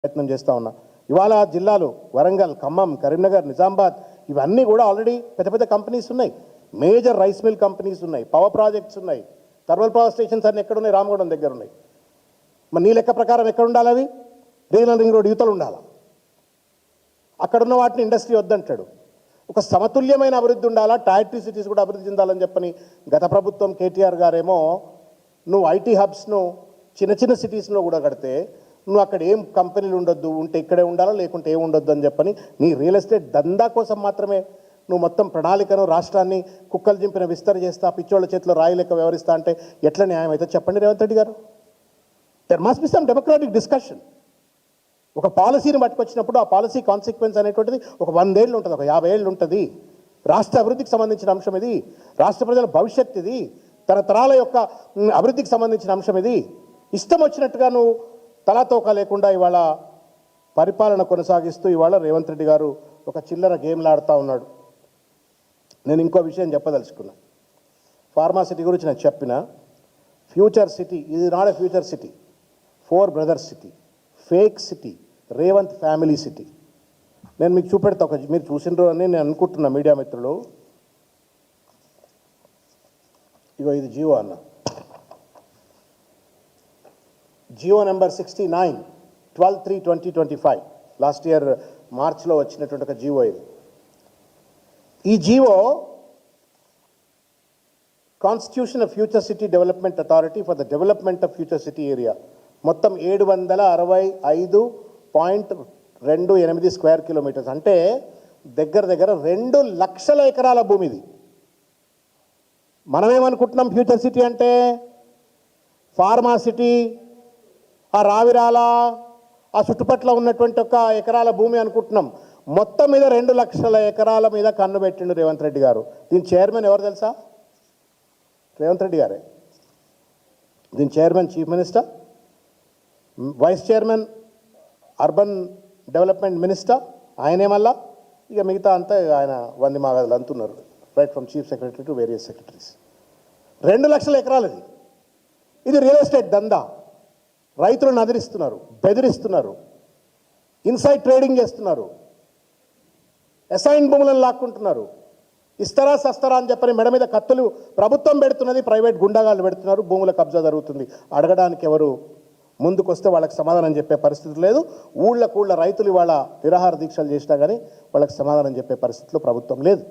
ప్రయత్నం చేస్తూ ఉన్నా. ఇవాళ జిల్లాలు వరంగల్, ఖమ్మం, కరీంనగర్, నిజామాబాద్ ఇవన్నీ కూడా ఆల్రెడీ పెద్ద పెద్ద కంపెనీస్ ఉన్నాయి. మేజర్ రైస్ మిల్ కంపెనీస్ ఉన్నాయి, పవర్ ప్రాజెక్ట్స్ ఉన్నాయి, థర్మల్ పవర్ స్టేషన్స్ అన్ని ఎక్కడున్నాయి? రామగుండం దగ్గర ఉన్నాయి. మరి నీ లెక్క ప్రకారం ఎక్కడ ఉండాలి? అవి రీజనల్ రింగ్ రోడ్ యువతలు ఉండాలా? అక్కడున్న వాటిని ఇండస్ట్రీ వద్దంటాడు. ఒక సమతుల్యమైన అభివృద్ధి ఉండాలా, టైర్ 2 సిటీస్ కూడా అభివృద్ధి చెందాలని చెప్పని గత ప్రభుత్వం కేటీఆర్ గారేమో నువ్వు ఐటీ హబ్స్ను చిన్న చిన్న సిటీస్లో కూడా కడితే నువ్వు అక్కడ ఏం కంపెనీలు ఉండొద్దు, ఉంటే ఇక్కడే ఉండాలా లేకుంటే ఏం ఉండొద్దు అని చెప్పని నీ రియల్ ఎస్టేట్ దందా కోసం మాత్రమే నువ్వు మొత్తం ప్రణాళికను రాష్ట్రాన్ని కుక్కలు చింపిన విస్తర చేస్తా, పిచ్చోళ్ళ చేతిలో రాయి లెక్క వ్యవహరిస్తా అంటే ఎట్లా న్యాయం అయితే చెప్పండి రేవంత్ రెడ్డి గారు. There must be some democratic discussion. ఒక పాలసీని పట్టుకొచ్చినప్పుడు ఆ పాలసీ కాన్సిక్వెన్స్ అనేటువంటిది ఒక 100 ఏళ్ళు ఉంటుంది, ఒక 50 ఏళ్ళు ఉంటుంది. రాష్ట్ర అభివృద్ధికి సంబంధించిన అంశం ఇది, రాష్ట్ర ప్రజల భవిష్యత్ ఇది, తరతరాల యొక్క అభివృద్ధికి సంబంధించిన అంశం ఇది. ఇష్టం వచ్చినట్టుగా నువ్వు తలాతోక లేకుండా ఇవాళ పరిపాలన కొనసాగిస్తూ ఇవాళ రేవంత్ రెడ్డి గారు ఒక చిల్లర గేమ్లాడుతూ ఉన్నాడు. నేను ఇంకో విషయం చెప్పదలుచుకున్నా. ఫార్మా సిటీ గురించి నేను చెప్పిన ఫ్యూచర్ సిటీ ఇది not a future city, 4 brothers city, fake city, Revanth family city. నేను మీకు చూపెడతా, ఒక మీరు చూసినారు అని నేను అనుకుంటున్నా మీడియా మిత్రులు. ఇగో ఇది జియో అన్న, జియో నెంబర్ 69 12/3/2025 లాస్ట్ ఇయర్ మార్చ్లో వచ్చినటువంటి ఒక జియో ఇది. ఈ GO constitution of future city development authority for the development of future city area మొత్తం 765.28 స్క్వేర్ కిలోమీటర్స్, అంటే దగ్గర దగ్గర 2 లక్షల ఎకరాల భూమి ఇది. మనమేమనుకుంటున్నాం ఫ్యూచర్ సిటీ అంటే ఫార్మా సిటీ, ఆ రావిరాల ఆ చుట్టుపట్ల ఉన్నటువంటి ఒక ఎకరాల భూమి అనుకుంటున్నాం. మొత్తం మీద 2 లక్షల ఎకరాల మీద కన్ను పెట్టిండు రేవంత్ రెడ్డి గారు. దీని చైర్మన్ ఎవరు తెలుసా? రేవంత్ రెడ్డి గారే. దీని chairman chief minister, vice chairman urban development minister ఆయనే. మళ్ళా ఇక మిగతా అంతా ఆయన వంది మాగదులు అంటున్నారు, right from chief secretary to various secretaries. 2 లక్షల ఎకరాలు ఇది. ఇది రియల్ ఎస్టేట్ దందా. రైతులను అదిరిస్తున్నారు, బెదిరిస్తున్నారు, ఇన్సైడ్ ట్రేడింగ్ చేస్తున్నారు, అసైన్ భూములను లాక్కుంటున్నారు. ఇస్తారా సస్తారా అని చెప్పని మెడ మీద కత్తులు ప్రభుత్వం పెడుతున్నది, ప్రైవేట్ గుండాగాళ్ళు పెడుతున్నారు, భూముల కబ్జా జరుగుతుంది. అడగడానికి ఎవరు ముందుకొస్తే వాళ్ళకి సమాధానం చెప్పే పరిస్థితి లేదు. ఊళ్ళ రైతులు ఇవాళ నిరాహార దీక్షలు చేసినా కానీ వాళ్ళకి సమాధానం చెప్పే పరిస్థితిలో ప్రభుత్వం లేదు.